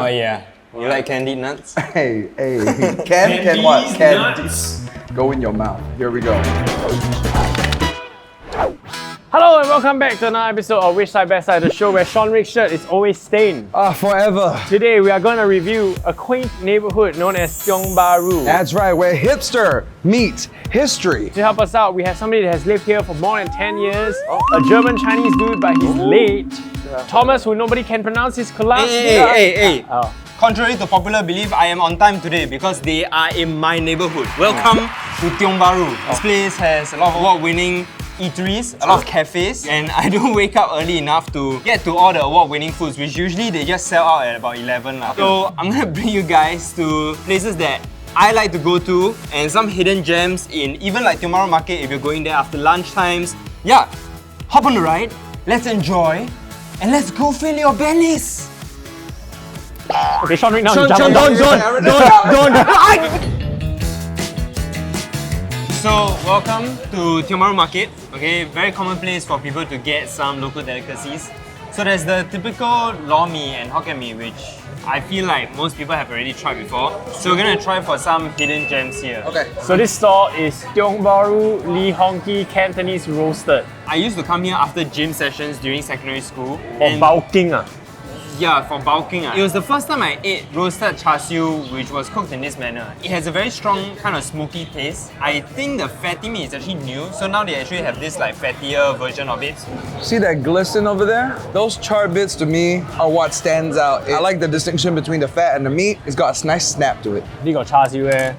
Oh yeah. You like candied nuts? Hey, can what? Candy. Go in your mouth. Here we go. Hello and welcome back to another episode of Which Side Best Side, the show where Sean Rick's shirt is always stained. Forever. Today we are going to review a quaint neighborhood known as Tiong Bahru. That's right, where hipster meets history. To help us out, we have somebody that has lived here for more than 10 years, a German Chinese dude but he's late, Thomas who nobody can pronounce his last name. Hey. Oh. Contrary to popular belief, I am on time today because they are in my neighborhood. Welcome to Tiong Bahru. This place has a lot of award-winning eateries, a lot of cafes, and I don't wake up early enough to get to all the award-winning foods, which usually they just sell out at about 11. So I'm gonna bring you guys to places that I like to go to and some hidden gems in even like Tiong Bahru Market if you're going there after lunch times. Yeah, hop on the ride, let's enjoy, and let's go fill your bellies. Okay, Sean, right now, Sean, jump don't. So, welcome to Tiong Bahru Market. Okay, very common place for people to get some local delicacies. So there's the typical lor mee and hokkien mee, which I feel like most people have already tried before. So we're gonna try for some hidden gems here. Okay. So this store is Tiong Bahru Li Hong Ki Cantonese Roasted. I used to come here after gym sessions during secondary school. Or bulking. Yeah, for bulking. It was the first time I ate roasted char siu, which was cooked in this manner. It has a very strong kind of smoky taste. I think the fatty meat is actually new, so now they actually have this like fattier version of it. See that glisten over there? Those charred bits to me are what stands out. I like the distinction between the fat and the meat. It's got a nice snap to it. This got char siu eh,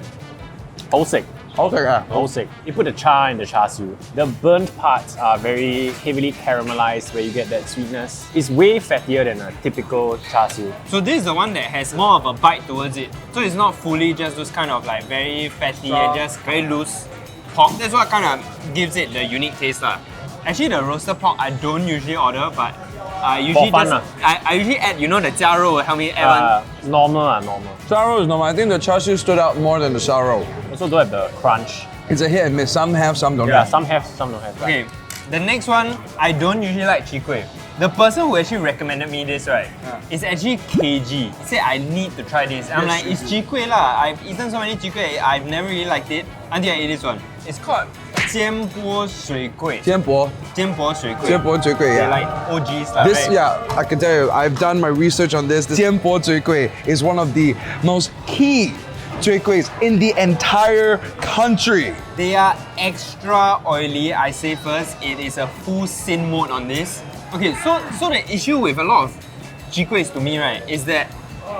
好食. Okay,好食. You put the char in the char siu. The burnt parts are very heavily caramelized where you get that sweetness. It's way fattier than a typical char siu. So this is the one that has more of a bite towards it. So it's not fully just those kind of like very fatty and just very loose pork. That's what kind of gives it the unique taste lah. Actually the roasted pork I don't usually order, but I usually fun, I usually add, you know, the jia rou will help me add one. Normal. Charo is normal. I think the char siu stood out more than the charo. Also don't have the crunch. It's a hit and miss. Some have, some don't Yeah, have. some have, some don't have. Okay, the next one, I don't usually like Chee Kueh. The person who actually recommended me this, right, is actually KG. He said I need to try this. I'm like, it's Chee Kueh lah. I've eaten so many Chee Kueh, I've never really liked it until I ate this one. It's called Jian Shui Kueh. Jian Shui Kueh. Shui Kueh, They're yeah. like OGs lah. This, right? yeah, I can tell you, I've done my research on this. The Jian Shui Kueh is one of the most key Shui Kuehs in the entire country. They are extra oily, I say first. It is a full sin mode on this. Okay, so the issue with a lot of Chee Kuehs to me, right, is that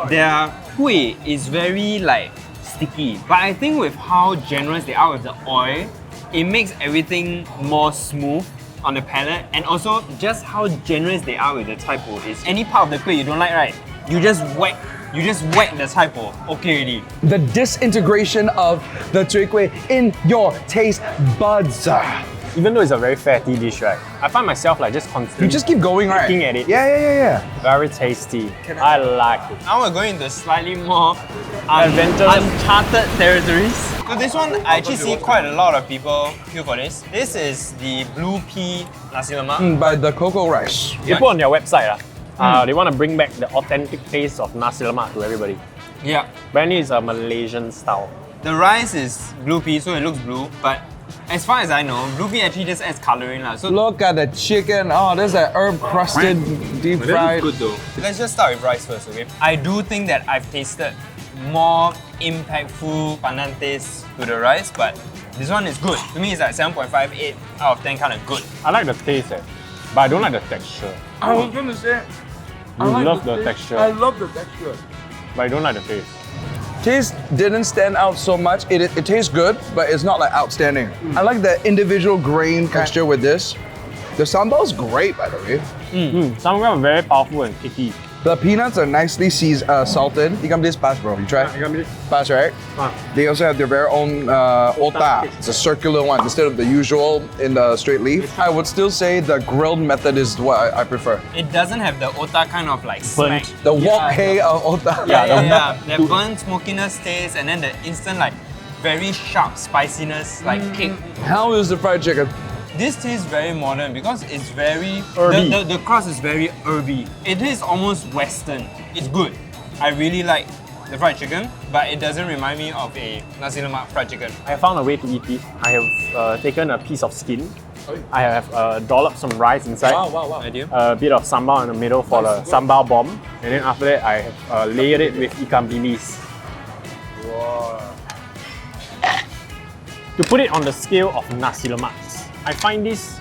their kueh is very like sticky. But I think with how generous they are with the oil, it makes everything more smooth on the palate, and also just how generous they are with the cai po is. Any part of the kueh you don't like, right, you just whack the cai po, okay already. The disintegration of the Shui Kueh in your taste buds. Even though it's a very fatty dish, right, I find myself like just constantly You just keep going, right? looking at it. Yeah. Very tasty. I like it. Now we're going into slightly more Adventurous. uncharted territories. So this one, I actually see quite a lot of people queue for this. This is the blue pea nasi lemak. By the CoCo rice. They put on their website, they want to bring back the authentic taste of nasi lemak to everybody. Yeah. Apparently it's a Malaysian style. The rice is blue pea, so it looks blue, but as far as I know, blue pea actually just adds colouring lah. So Look at the chicken. Oh, there's that herb crusted, deep fried. good though. Let's just start with rice first, okay? I do think that I've tasted more impactful pandan taste to the rice, but this one is good. To me, it's like 7.5, 8 out of 10, kind of good. I like the taste, but I don't like the texture. I was gonna say, You love the texture, I love the texture. but I don't like the taste. Taste didn't stand out so much. It tastes good, but it's not like outstanding. I like the individual grain texture with this. The sambal is great, by the way. Some of them are very powerful and kicky. The peanuts are nicely salted. Ikam this pass, bro. You try? Pass, right? They also have their very own ota. It's a circular one instead of the usual in the straight leaf. I would still say the grilled method is what I prefer. It doesn't have the ota kind of like smack. The wok hay of ota. Yeah. That burnt smokiness taste, and then the instant like very sharp spiciness like kick. How is the fried chicken? This tastes very modern because it's very Herby. the crust is very herby. It is almost Western. It's good. I really like the fried chicken, but it doesn't remind me of a nasi lemak fried chicken. I found a way to eat it. I have taken a piece of skin. I have dolloped some rice inside. Wow. Idea. A bit of sambal in the middle for the sambal bomb. And then after that, I have layered it with ikan bilis. Wow. To put it on the scale of nasi lemaks, I find this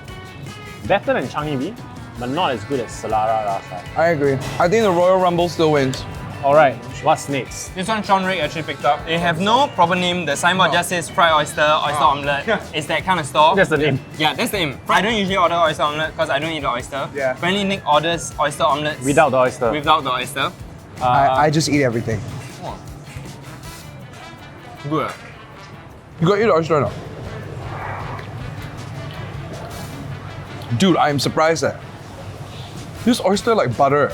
better than Changi Bee, but not as good as Selara Rasa. I agree. I think the Royal Rumble still wins. Alright, what's next? This one Sean Rick actually picked up. They have no proper name. The signboard just says fried oyster, omelette. It's that kind of store. That's the name. Yeah, that's the name. I don't usually order oyster omelette because I don't eat the oyster. Yeah. Apparently Nick orders oyster omelettes Without the oyster. without the oyster. I just eat everything. Good. You gotta eat the oyster or not? Dude, I'm surprised that this oyster like butter.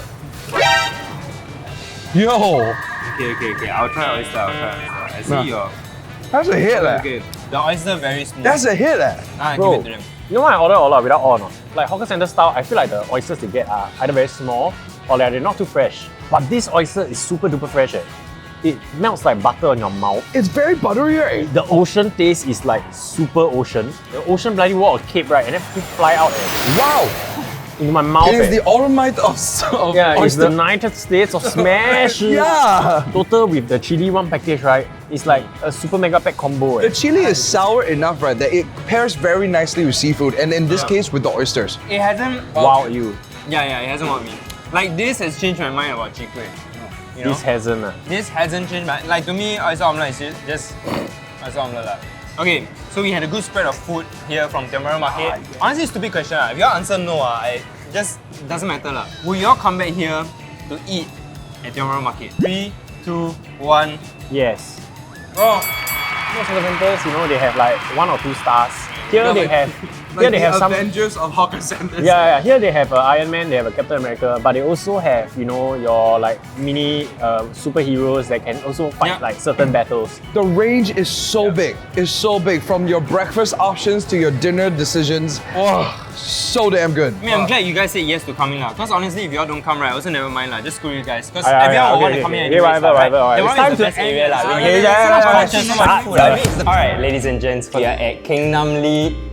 Yo, Okay. I'll try oyster. I see Nah. your. that's a hit leh. Okay. The oyster very smooth. That's a hit leh. I Bro, give it to them. you know why I order a lot without all or not? Like hawker center style, I feel like the oysters they get are either very small or they're not too fresh. But this oyster is super duper fresh. It melts like butter on your mouth. It's very buttery, right? The ocean taste is like super ocean. The ocean bloody walk a cape, right? And then you fly out Wow! into my mouth. It is the Dolomite of yeah, it's the oyster. United States of Smash. Yeah! Total with the chili one package, right? It's like a super mega pack combo. The chili is sour enough, right, that it pairs very nicely with seafood, and in this case, with the oysters. It hasn't. Wow, you. Yeah, it hasn't wowed me. Like this has changed my mind about Chee Kueh. You know? This hasn't. This hasn't changed my. Like to me, oyster omelette is just oyster omelette lah. Okay, so we had a good spread of food here from Tiong Bahru Market. Honestly, stupid question. If you all answer no, it just doesn't matter lah. Will you all come back here to eat at Tiong Bahru Market? 3, 2, 1. Yes. Oh, Most hawker centers, you know, they have like 1 or 2 stars. Here they have. Here they have some. Avengers of hawker centers. Yeah, here they have Iron Man, they have a Captain America, but they also have, you know, your like mini superheroes that can also fight Yeah. like certain battles. The range is so big. It's so big. From your breakfast options to your dinner decisions. Oh, so damn good. I mean, I'm glad you guys said yes to coming lah. Because honestly, if you all don't come right, also never mind lah. Just screw you guys. Because everyone will want to come here anyway. whatever. That one is the best area lah. Okay, So much food. Alright, ladies and gents, we are at Kheng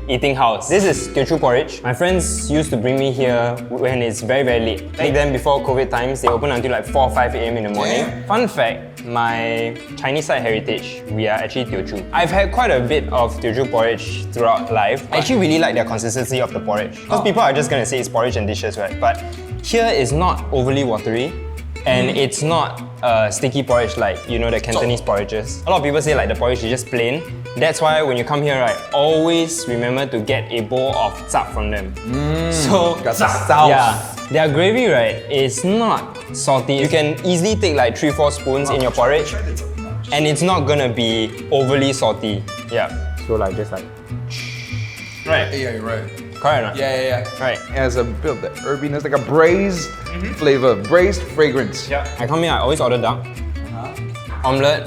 Eating House. This is Teochew porridge. My friends used to bring me here when it's very, very late. Back then, before COVID times, they open until like 4 or 5 a.m. in the morning. Fun fact, my Chinese side heritage, we are actually Teochew. I've had quite a bit of Teochew porridge throughout life. I actually really like their consistency of the porridge. Because people are just gonna say it's porridge and dishes, right? But here is not overly watery. And it's not sticky porridge like, you know, the Cantonese porridges. A lot of people say like the porridge is just plain. That's why when you come here, right, always remember to get a bowl of zap from them. So, Got some sauce. yeah, their gravy, right, is not salty. You can easily take like 3-4 spoons in your porridge and it's not gonna be overly salty. Yeah. So like just like Right. Yeah, you're right. Correct or not? Yeah. Right. It has a bit of the herbiness, like a braised flavor, braised fragrance. Yeah. I come here, I always order duck, omelette,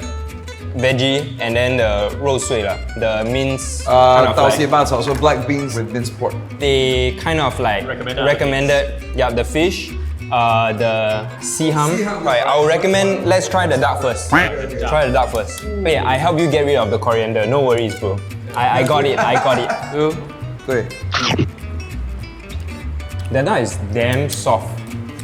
veggie, and then the 肉碎 lah, the minced kind of Tao like, xie ba cao, so black beans with minced pork. they kind of like recommended yeah, the fish, the sea ham. Right, I would recommend, let's try the duck first. Try the duck first. But yeah, I help you get rid of the coriander, no worries bro. I got it. 对. The duck is damn soft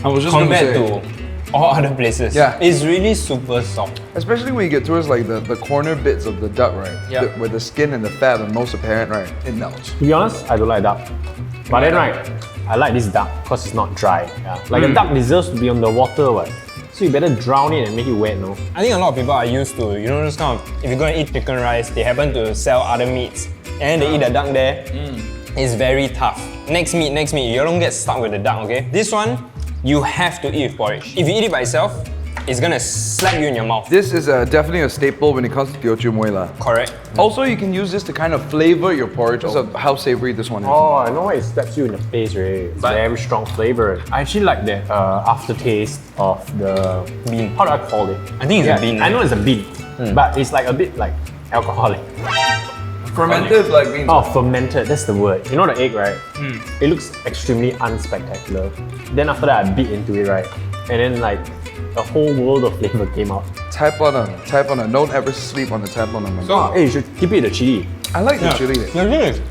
I was just gonna compared say, to all other places. Yeah. It's really super soft. especially when you get towards like the corner bits of the duck, right? Yeah. Where the skin and the fat are most apparent, right? It melts. to be honest, I don't like duck. But then right, I like this duck because it's not dry. Yeah. Like a duck deserves to be on the water, right? So you better drown it and make it wet, no? I think a lot of people are used to, you know, those kind of, if you're gonna eat chicken rice, they happen to sell other meats and they eat the duck there. It's very tough. Next meat, you don't get stuck with the duck, okay? This one, you have to eat with porridge. If you eat it by itself, it's gonna slap you in your mouth. This is definitely a staple when it comes to Teochew muay la. Correct. Also, you can use this to kind of flavor your porridge because of how savory this one is. Oh, I know why it slaps you in the face, right? It's very strong flavor. I actually like the aftertaste of the bean. How do I call it? I think it's a bean. I know it's a bean, but it's like a bit like alcoholic. Fermented black beans. Oh, fermented, that's the word. You know the egg, right? It looks extremely unspectacular. Then after that, I bit into it, right? And then like, a whole world of flavor came out. Type on a. Don't ever sleep on the type on a. So, Hey, you should keep it the chili. I like the chili. The thing is,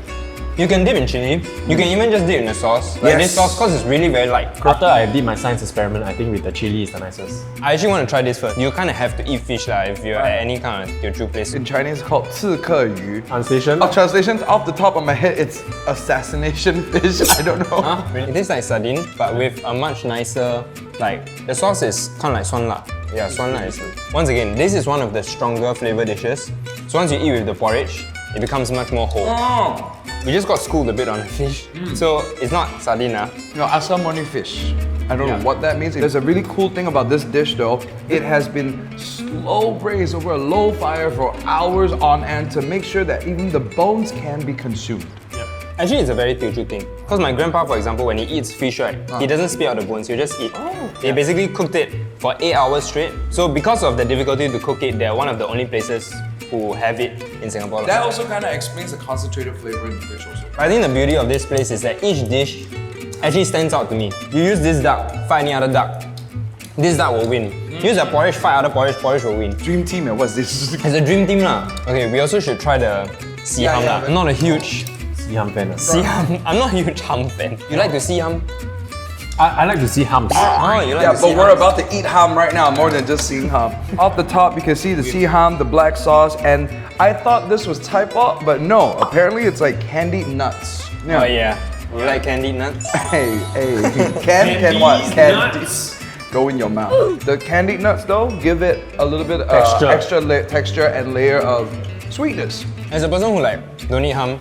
you can dip in chili. You can even just dip in the sauce. Like this sauce, cause it's really very light. After I did my science experiment, I think with the chili is the nicest. I actually want to try this first. You kind of have to eat fish if you're at any kind of Teochew place. In Chinese, it's called 刺客鱼. Translation? Translations off the top of my head, it's assassination fish. I don't know. Huh? It tastes like sardine, but with a much nicer, like, the sauce is kind of like suan la. Yeah, suan la is. Once again, this is one of the stronger flavor dishes. So once you eat with the porridge, it becomes much more whole. We just got schooled a bit on the fish. So it's not sardina. No, asam moni fish. I don't know what that means. There's a really cool thing about this dish though. It has been slow braised over a low fire for hours on end to make sure that even the bones can be consumed. Actually, it's a very Teochew thing. Because my grandpa, for example, when he eats fish, right, he doesn't spit out the bones, he'll just eat. They basically cooked it for 8 hours straight. So because of the difficulty to cook it, they're one of the only places who have it in Singapore. That also kind of explains the concentrated flavor in the fish also. I think the beauty of this place is that each dish actually stands out to me. You use this duck, fight any other duck. This duck will win. Use a porridge, fight other porridge, porridge will win. Dream team, and what's this? It's a dream team lah. Okay, we also should try the sea ham lah. I'm not a huge Ham fan. sea ham. I'm not a huge ham fan. You like to see ham? I like to see hams. Oh, you like Yeah, to see but we're ham? about to eat ham right now, more than just seeing ham. Off the top, you can see the sea ham, the black sauce, and I thought this was Claypot, but no, apparently it's like candied nuts. Oh yeah. You like candied nuts? Hey, can what? Candy. Go in your mouth. The candied nuts though, give it a little bit Texture. extra texture and layer of sweetness. As a person who like don't eat ham,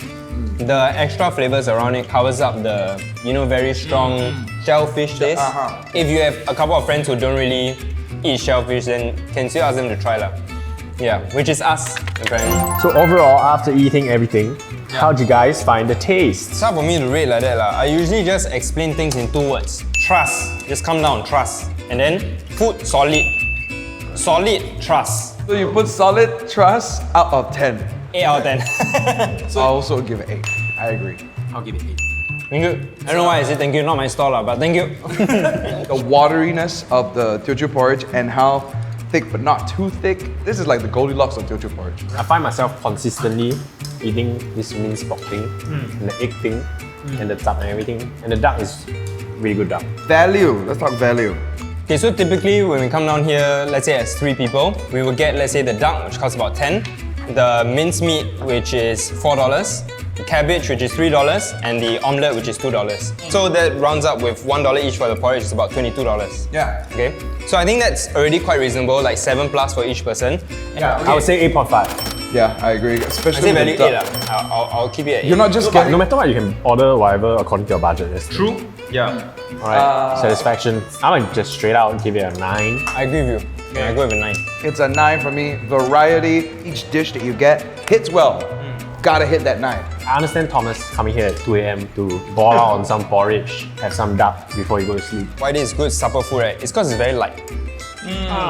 the extra flavors around it covers up the, very strong shellfish taste. If you have a couple of friends who don't really eat shellfish, then can still ask them to try lah. Yeah, which is us, apparently. So overall, after eating everything, how'd you guys find the taste? It's hard for me to rate like that lah. I usually just explain things in 2 words. Trust. Just calm down, trust. And then food, solid. Solid, trust. So you put solid trust out of 10. 8 out of 10. I'll also give it 8. I agree. I'll give it 8. Thank you. I don't know why I say thank you, not my stall lah, but thank you. The wateriness of the Teochew porridge and how thick but not too thick. This is like the Goldilocks of Teochew porridge. I find myself consistently eating this minced pork thing, and the egg thing, and the duck and everything. And the duck is really good duck. Value. Let's talk value. Okay, so typically when we come down here, let's say as 3 people, we will get, let's say, the duck, which costs about 10, the mincemeat, which is $4, the cabbage, which is $3, and the omelette, which is $2. So that rounds up with $1 each for the porridge, it's about $22. Yeah. Okay, so I think that's already quite reasonable, like 7 plus for each person. Yeah. I would say 8.5. Yeah, I agree. I Especially say with value the 8 duck. lah. I'll keep it at 8. You're not just But getting. no matter what, you can order whatever according to your budget. That's True? Yeah. Alright, satisfaction. I would just straight out give it a 9. I agree with you. Yeah, I go with a 9. It's a 9 for me. Variety, each dish that you get hits well. Gotta hit that 9. I understand Thomas coming here at 2 a.m. to ball out on some porridge, have some duck before you go to sleep. Why it is good supper food, right? It's because it's very light.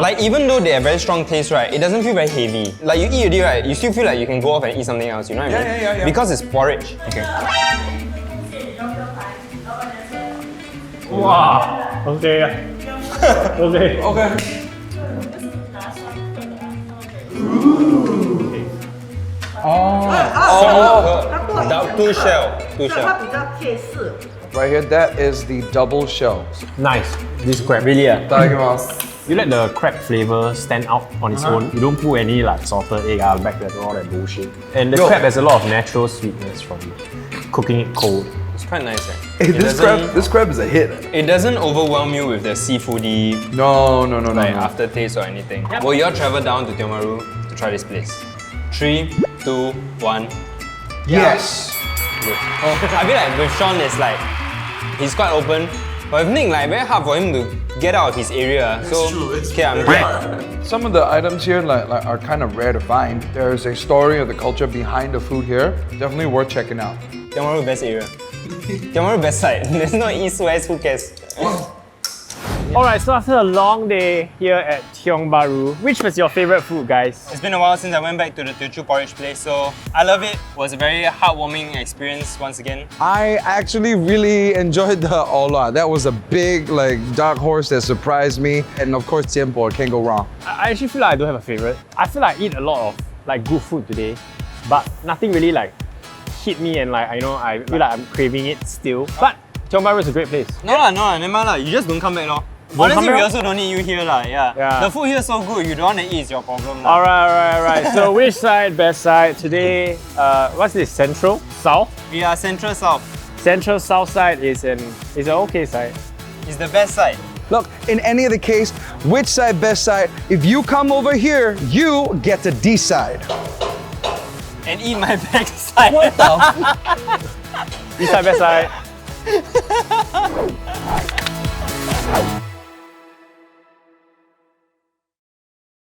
Like even though they have very strong taste, right, it doesn't feel very heavy. Like you eat already, right, you still feel like you can go off and eat something else, you know what I mean? Yeah. Because it's porridge. Okay. Wow. Okay. Okay. Okay. Two shell. 它比较贴式。 Right here, that is the double shells. Nice. This crab. Really? You let the crab flavor stand out on its own. You don't put any like salted egg, black pepper, all that bullshit. And the crab has a lot of natural sweetness from cooking it cold. It's quite nice, eh? Hey, this crab is a hit. It doesn't overwhelm you with the seafoody No. like aftertaste or anything. Will you all travel down to Tiong Bahru to try this place? 3, 2, 1. Yes. Good. I feel like with Sean, it's like he's quite open, but with Nick, like very hard for him to get out of his area. So okay, I'm glad. Some of the items here like are kind of rare to find. There's a story of the culture behind the food here. Definitely worth checking out. Tiong Bahru best area. Tiong Bahru best side. There's no east west. Who cares? Alright, so after a long day here at Tiong Bahru, which was your favorite food, guys? It's been a while since I went back to the Teochew porridge place, so I love it. It was a very heartwarming experience once again. I actually really enjoyed the Ola. That was a big dark horse that surprised me. And of course, Tiempo, can't go wrong. I actually feel like I don't have a favorite. I feel like I eat a lot of good food today, but nothing really hit me and I feel like I'm craving it still. But Tiong Bahru is a great place. No, never mind. You just don't come back, lor. Don't Honestly, come we back? also don't need you here, yeah. The food here is so good, you don't want to eat, it's your problem. Alright. So which side, best side? Today, what's this? Central? South? We are Central South. Central South side is an okay side. It's the best side. Look, in any of the case, which side, best side, if you come over here, you get to decide. And eat my backside. What the? East side, best side.